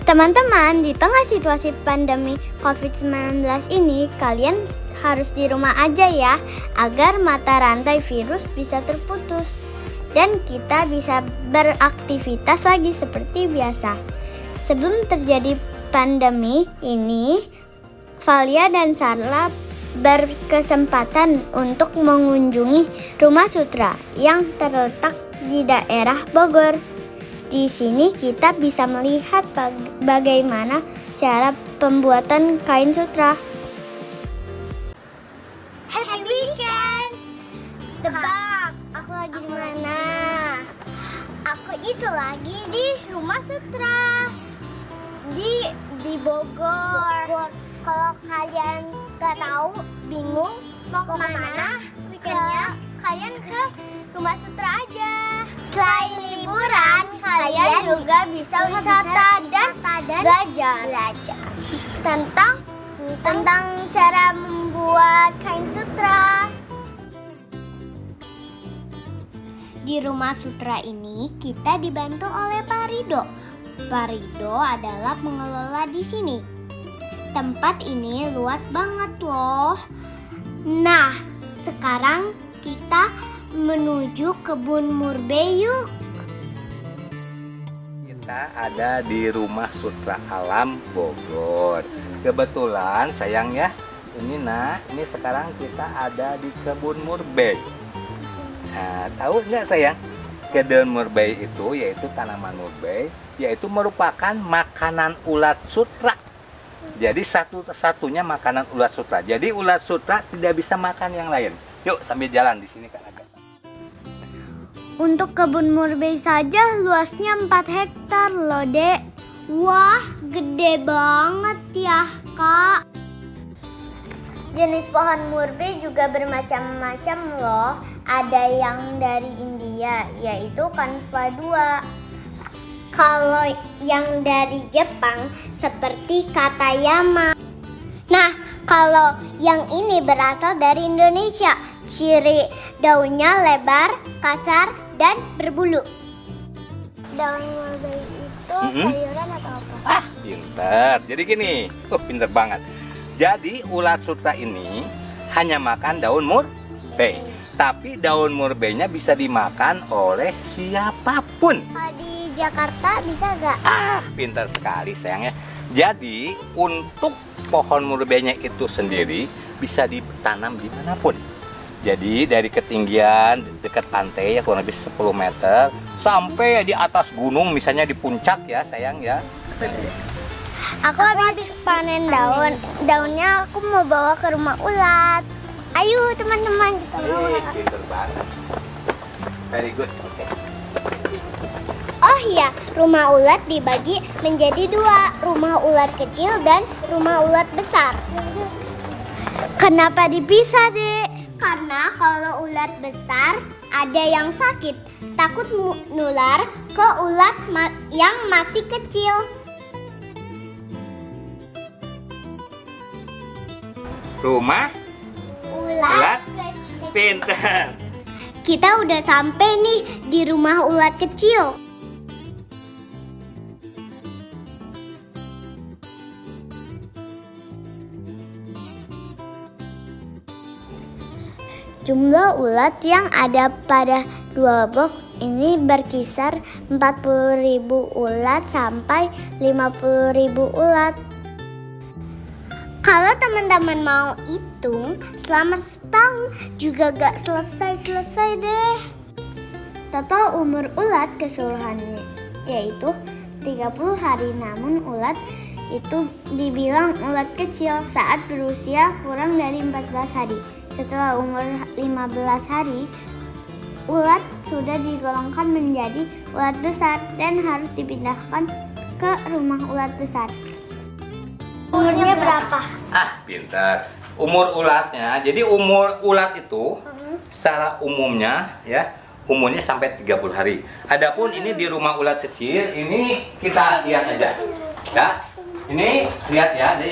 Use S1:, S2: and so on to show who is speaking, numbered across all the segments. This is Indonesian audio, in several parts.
S1: Teman-teman, di tengah situasi pandemi COVID-19 ini, kalian harus di rumah aja ya, agar mata rantai virus bisa terputus dan kita bisa beraktivitas lagi seperti biasa. Sebelum terjadi pandemi ini, Valia dan Sarla berkesempatan untuk mengunjungi Rumah Sutra yang terletak di daerah Bogor. Di sini kita bisa melihat bagaimana cara pembuatan kain sutra. Happy weekend! Tebak, aku lagi di mana? Aku itu lagi di Rumah Sutra di Bogor. Kalau kalian gak tahu, bingung mau kemana weekendnya, kalian ke Rumah Sutra aja. Selain liburan, kalian juga bisa wisata dan belajar tentang cara membuat kain sutra. Di Rumah Sutra ini kita dibantu oleh Pak Rido. Pak Rido adalah pengelola di sini. Tempat ini luas banget loh. Nah, sekarang kita menuju kebun murbei yuk.
S2: Kita ada di Rumah Sutra Alam Bogor. Kebetulan sayang ya, ini sekarang kita ada di kebun murbei. Nah, tahu nggak sayang? Kebun murbei itu yaitu tanaman murbei, yaitu merupakan makanan ulat sutra. Jadi satu-satunya makanan ulat sutra. Jadi ulat sutra tidak bisa makan yang lain. Yuk sambil jalan di sini kan ada.
S1: Untuk kebun murbei saja luasnya 4 hektar loh, Dek. Wah, gede banget ya, Kak. Jenis pohon murbei juga bermacam-macam loh. Ada yang dari India, yaitu Kanva 2. Kalau yang dari Jepang, seperti Katayama. Nah, kalau yang ini berasal dari Indonesia. Ciri daunnya lebar, kasar, dan berbulu. Daun murbei itu sayuran atau apa?
S2: Pinter. Jadi gini, pinter banget. Jadi ulat sutra ini hanya makan daun murbei. Tapi daun murbeinya bisa dimakan oleh siapapun.
S1: Di Jakarta bisa gak?
S2: Pinter sekali sayangnya. Jadi untuk pohon murbeinya itu sendiri bisa ditanam dimanapun. Jadi dari ketinggian dekat pantai ya kurang lebih 10 meter sampai di atas gunung, misalnya di puncak ya sayang ya.
S1: Aku habis panen daunnya aku mau bawa ke rumah ulat. Ayo teman-teman kita bawa.
S2: Pinter banget. Very good. Okay.
S1: Oh iya, rumah ulat dibagi menjadi 2, rumah ulat kecil dan rumah ulat besar. Kenapa dipisah, Dek? Karena kalau ulat besar ada yang sakit, takut nular ke ulat yang masih kecil.
S2: Rumah ulat pinter.
S1: Kita udah sampai nih di rumah ulat kecil. Jumlah ulat yang ada pada 2 box ini berkisar 40.000 ulat sampai 50.000 ulat. Kalau teman-teman mau hitung, selama setahun juga gak selesai-selesai deh. Total umur ulat keseluruhannya yaitu 30 hari, namun ulat itu dibilang ulat kecil saat berusia kurang dari 14 hari. Setelah umur 15 hari, ulat sudah digolongkan menjadi ulat besar dan harus dipindahkan ke rumah ulat besar. Umurnya berapa?
S2: Pintar. Umur ulatnya, jadi umur ulat itu secara umumnya ya, umurnya sampai 30 hari. Adapun ini di rumah ulat kecil, ini kita lihat aja. Ya. Ini lihat ya, di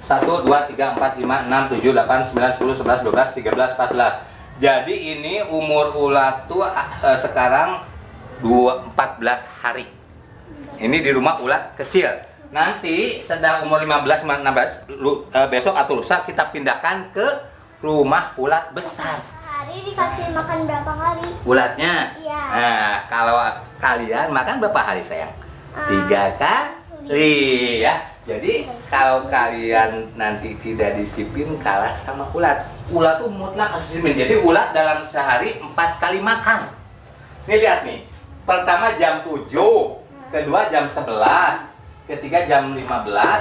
S2: 1, 2, 3, 4, 5, 6, 7, 8, 9, 10, 11, 12, 13, 14. Jadi ini umur ulat tuh sekarang 14 hari. Ini di rumah ulat kecil. Nanti sedang umur 15 16 besok atau lusa kita pindahkan ke rumah ulat besar.
S1: Hari dikasih makan berapa kali?
S2: Ulatnya?
S1: Iya.
S2: Nah, kalau kalian makan berapa hari sayang? 3 kali ya. Jadi kalau kalian nanti tidak disiplin kalah sama ulat. Ulat tuh mutlak harus disiplin. Jadi ulat dalam sehari 4 kali makan. Nih lihat nih. Pertama jam 7, kedua jam 11, ketiga jam 15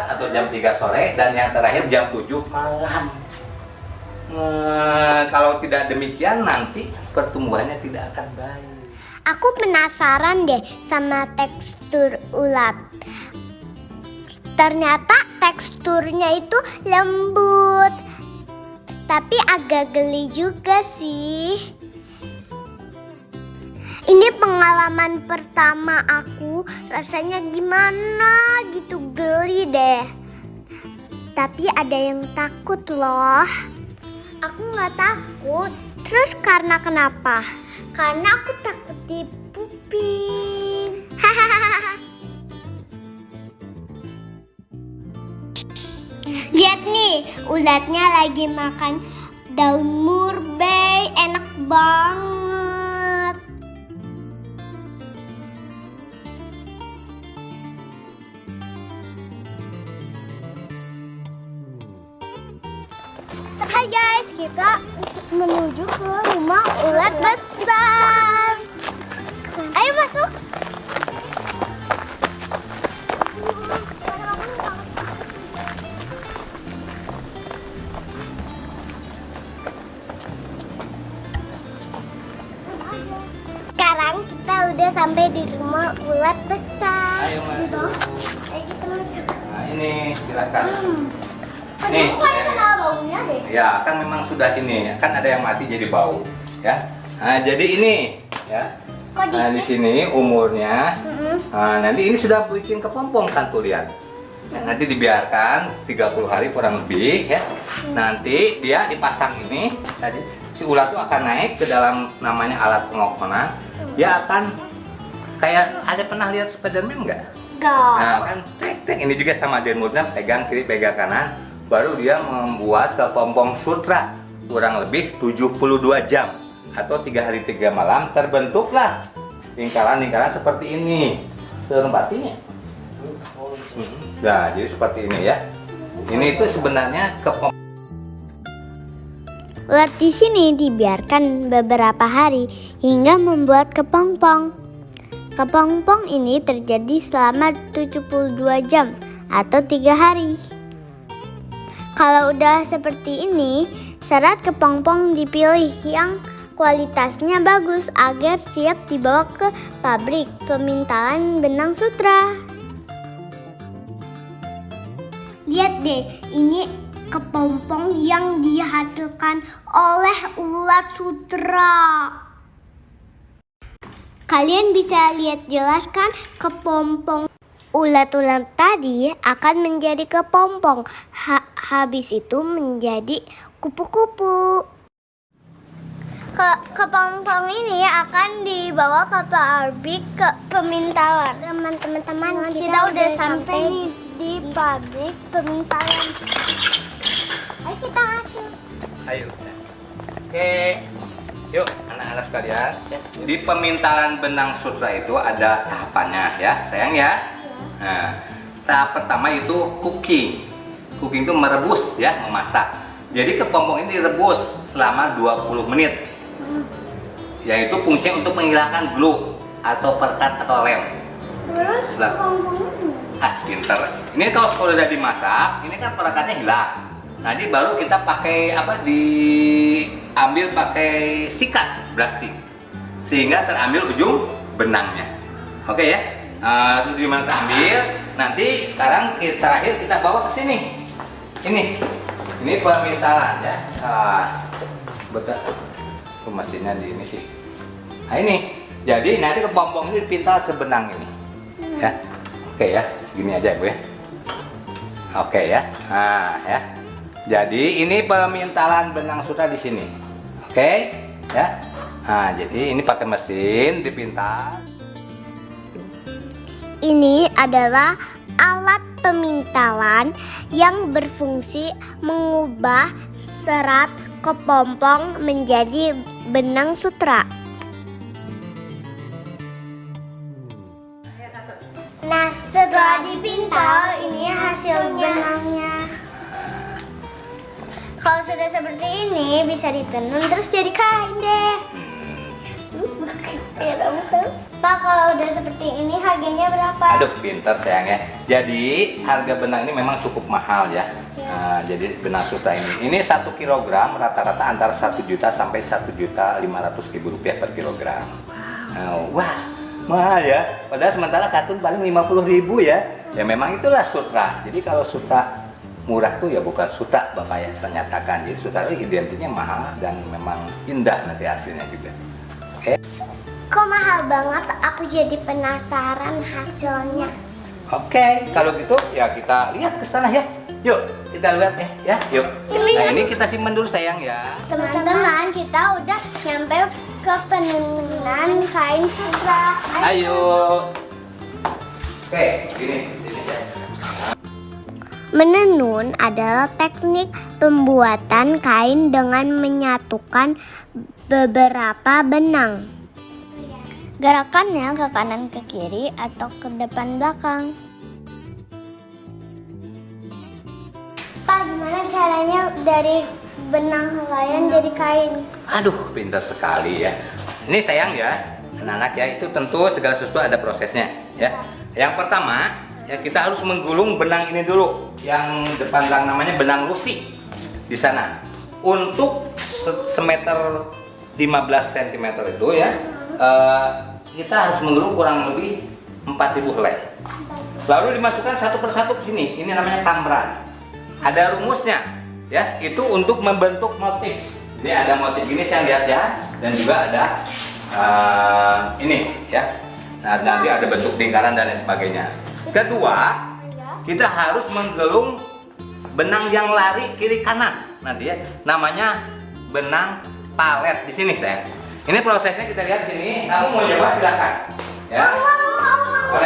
S2: atau jam 3 sore, dan yang terakhir jam 7 malam. Kalau tidak demikian nanti pertumbuhannya tidak akan baik.
S1: Aku penasaran deh sama tekstur ulat. Ternyata teksturnya itu lembut, tapi agak geli juga sih. Ini pengalaman pertama aku, rasanya gimana gitu, geli deh. Tapi ada yang takut loh. Aku nggak takut. Terus karena kenapa? Karena aku takut dipupin. Hahaha. Lihat nih, ulatnya lagi makan daun murbei, enak banget. Hai guys, kita menuju ke rumah ulat besar. Ayo masuk. Sekarang kita udah sampai di rumah ulat besar.
S2: Ayo masuk.
S1: Ayo kita masuk.
S2: Nah ini silakan.
S1: Nih, aku kayak kenal baunya deh.
S2: Ya kan memang sudah ini, kan ada yang mati jadi bau, ya. Nah jadi ini, ya.
S1: Kok
S2: Nah di sini umurnya, nah, nanti ini sudah bikin kepompong kan tuh lihat. Nah, nanti dibiarkan 30 hari kurang lebih, ya. Nanti dia dipasang ini, tadi si ulat tuh akan naik ke dalam namanya alat pengokonan. Dia akan kayak, ada pernah lihat Spiderman nggak?
S1: Enggak.
S2: Nah kan tek ini juga sama remote-nya, pegang kiri pegang kanan, baru dia membuat kepompong sutra kurang lebih 72 jam atau 3 hari 3 malam terbentuklah lingkaran-lingkaran seperti ini. Terempatinya. Nah jadi seperti ini ya. Ini itu sebenarnya kepompong.
S1: Ulat di sini dibiarkan beberapa hari hingga membuat kepompong. Kepompong ini terjadi selama 72 jam atau 3 hari. Kalau udah seperti ini, serat kepompong dipilih yang kualitasnya bagus agar siap dibawa ke pabrik pemintalan benang sutra. Lihat deh, ini kepompong yang dihasilkan oleh ulat sutra. Kalian bisa lihat jelas kan kepompong ulat-ulat tadi akan menjadi kepompong. Habis itu menjadi kupu-kupu. Kepompong ini akan dibawa ke pabrik ke pemintalan. Teman-teman, kita udah sampai nih di pabrik pemintalan. Ayo kita masuk.
S2: Ayo. Oke. Yuk anak-anak sekalian. Di pemintalan benang sutra itu ada tahapannya ya, sayang ya. Nah, tahap pertama itu cooking. Cooking itu merebus ya, memasak. Jadi kepompong ini direbus selama 20 menit. Yaitu fungsinya untuk menghilangkan glue atau perkat atau lem.
S1: Terus kepompongnya?
S2: Pinter. Ini kalau sudah dimasak, ini kan perekatnya hilang. Nanti baru kita pakai apa, diambil pakai sikat brasi sehingga terambil ujung benangnya. Oke ya. Itu dimana ambil. Nanti sekarang terakhir kita bawa ke sini. Ini pemintalan ya. Betul. Mesinnya di ini sih. Nah ini. Jadi nanti kepompong ini dipintal ke benang ini. Ya. Oke ya. Gini aja Bu ya. Oke ya. Nah ya. Jadi ini pemintalan benang sutra di sini. Oke ya. Nah jadi ini pakai mesin dipintal.
S1: ini adalah alat pemintalan yang berfungsi mengubah serat kepompong menjadi benang sutra. Nah, setelah dipintal, ini hasil benangnya. Kalau sudah seperti ini, bisa ditenun terus jadi kain deh. Pak, kalau udah seperti ini harganya berapa?
S2: Aduh, pintar sayangnya. Jadi harga benang ini memang cukup mahal ya. Nah, jadi benang sutra ini 1 kilogram rata-rata antara 1 juta sampai 1.500.000 rupiah per kilogram. Wah, mahal ya. Padahal sementara katun paling 50.000 ya. Ya memang itulah sutra. Jadi kalau sutra murah tuh ya bukan sutra, Bapak ya, saya nyatakan. Jadi sutra itu identiknya mahal dan memang indah nanti hasilnya juga. Oke.
S1: Kok mahal banget? Aku jadi penasaran hasilnya.
S2: Oke, kalau gitu ya kita lihat ke sana ya. Yuk, kita lihat ya. Yuk. Nah, ini kita simpan dulu sayang ya.
S1: Teman-teman, kita udah nyampe ke penenunan kain sutra.
S2: Ayo. Oke, sini ya.
S1: Menenun adalah teknik pembuatan kain dengan menyatukan beberapa benang. Gerakannya ke kanan ke kiri atau ke depan belakang. Pak, gimana caranya dari benang helaian jadi kain?
S2: Aduh, pintar sekali ya. Ini sayang ya, anak-anak ya, itu tentu segala sesuatu ada prosesnya ya. Yang pertama, ya kita harus menggulung benang ini dulu. Yang depan namanya benang lusi di sana. Untuk semeter 15 cm itu ya, kita harus menggulung kurang lebih 4.000 helai. Lalu dimasukkan satu persatu ke sini. Ini namanya kamran. Ada rumusnya ya, itu untuk membentuk motif. Jadi ada motif ini saya lihat ya, dan juga ada ini ya. Nah, nanti ada bentuk lingkaran dan lain sebagainya. Kedua, kita harus menggelung benang yang lari kiri kanan. Nanti ya, namanya benang palet di sini saya. Ini prosesnya kita lihat di sini. Kamu mau coba silakan. Ya.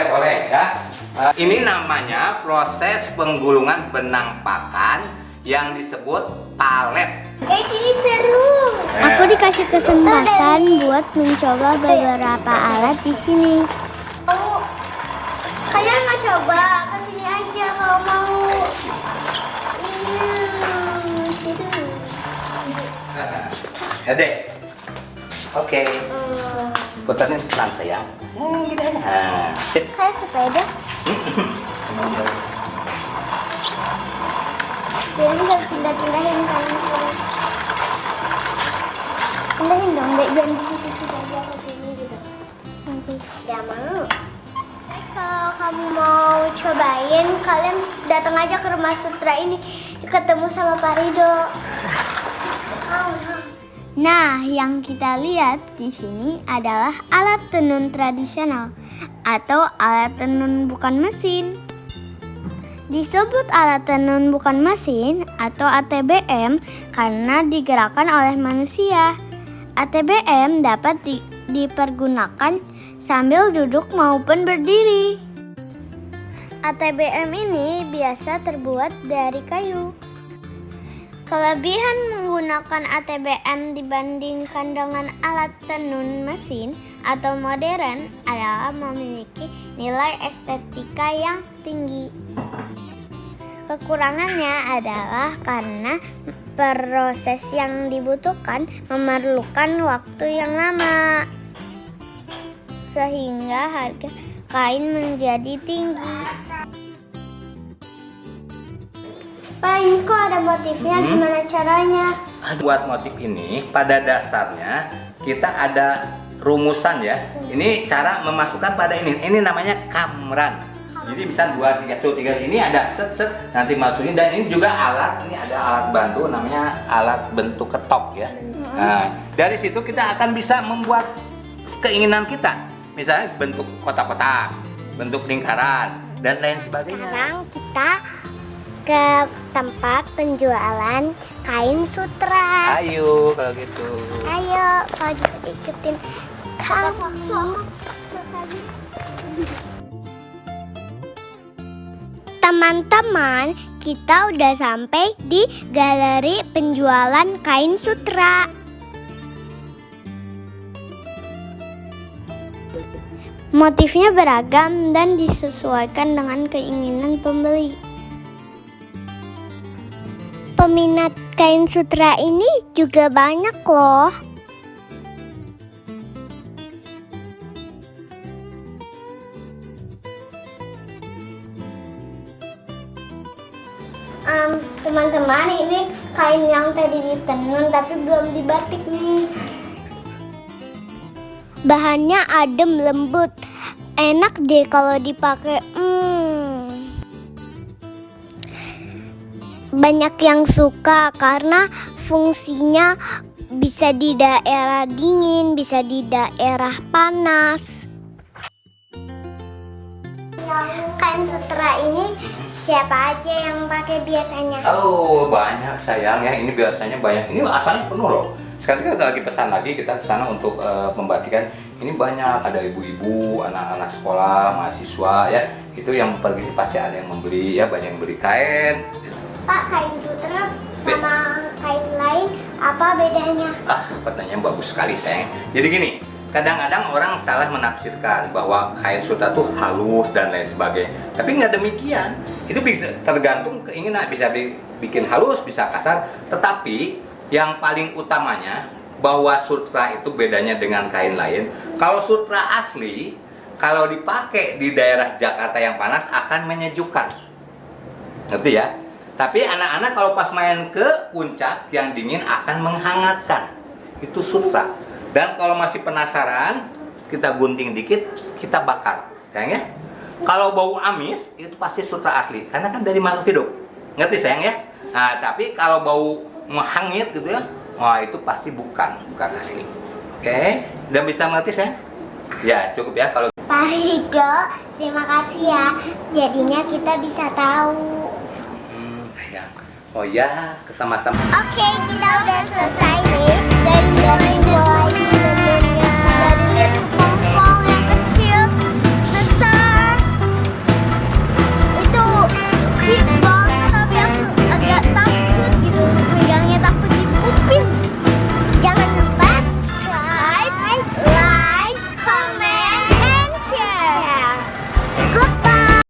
S2: Boleh ya. Ini namanya proses penggulungan benang pakan yang disebut palet.
S1: Ini seru. Aku dikasih kesempatan buat mencoba beberapa alat di sini. Kalian mau coba? Kesini aja kalau mau.
S2: Adek. Oke. Putarnya pelan sayang. Gini aja. Nah, sip.
S1: Kayak sepeda. Jadi nggak pindah-pindahin kan? Pindahin dong, dek, jangan di situ aja ke sini gitu. Nanti nggak mau. Kalau kamu mau cobain, kalian datang aja ke Rumah Sutra ini, ketemu sama Pak Rido. Nah, yang kita lihat di sini adalah alat tenun tradisional atau alat tenun bukan mesin. Disebut alat tenun bukan mesin atau ATBM karena digerakkan oleh manusia. ATBM dapat dipergunakan sambil duduk maupun berdiri. ATBM ini biasa terbuat dari kayu. Kelebihan menggunakan ATBM dibandingkan dengan alat tenun mesin atau modern adalah memiliki nilai estetika yang tinggi. Kekurangannya adalah karena proses yang dibutuhkan memerlukan waktu yang lama, sehingga harga kain menjadi tinggi. Pak, ini kok ada motifnya, gimana caranya?
S2: Buat motif ini, pada dasarnya kita ada rumusan ya. Ini cara memasukkan pada ini. Ini namanya kamran. Jadi bisa 2, 3, ini ada set, nanti masukin. Dan ini juga alat, ini ada alat bantu namanya alat bentuk ketok ya. Nah, dari situ kita akan bisa membuat keinginan kita. Misalnya bentuk kotak-kotak, bentuk lingkaran, dan lain sebagainya.
S1: Sekarang kita ke tempat penjualan kain sutra.
S2: Ayo kalau gitu.
S1: Ayo, kalau gitu ikutin kami. Teman-teman, kita udah sampai di galeri penjualan kain sutra. Motifnya beragam dan disesuaikan dengan keinginan pembeli. Peminat kain sutra ini juga banyak loh. Teman-teman, ini kain yang tadi ditenun tapi belum dibatik nih. Bahannya adem lembut, enak deh kalau dipakai. Banyak yang suka karena fungsinya bisa di daerah dingin, bisa di daerah panas. Kain sutra ini siapa aja yang pakai biasanya?
S2: Oh, banyak sayang ya. Ini biasanya banyak. Ini asalnya penuh loh. Sekarang kita lagi pesan lagi, kita ke sana untuk membatikan. Ini banyak, ada ibu-ibu, anak-anak sekolah, mahasiswa ya. Itu yang pergi pasti ada yang membeli ya, banyak yang beli kain.
S1: Pak, kain sutra sama kain lain apa bedanya?
S2: Pertanyaan bagus sekali sayang. Jadi gini, kadang-kadang orang salah menafsirkan bahwa kain sutra tuh halus dan lain sebagainya. Tapi nggak demikian. Itu bisa tergantung keinginan, bisa bikin halus, bisa kasar. Tetapi yang paling utamanya bahwa sutra itu bedanya dengan kain lain. Kalau sutra asli, kalau dipakai di daerah Jakarta yang panas akan menyejukkan. Ngerti ya? Tapi anak-anak kalau pas main ke puncak yang dingin akan menghangatkan. Itu sutra. Dan kalau masih penasaran, kita gunting dikit, kita bakar. Sayang ya? Kalau bau amis, itu pasti sutra asli. Karena kan dari makhluk hidup. Ngerti sayang ya? Nah, tapi kalau bau menghangit gitu ya, wah itu pasti bukan asli. Oke? Udah bisa mengerti sayang? Ya, cukup ya kalau.
S1: Pak Rigo, terima kasih ya. Jadinya kita bisa tahu.
S2: Oh ya, sama-sama.
S1: Oke, kita udah selesai nih dari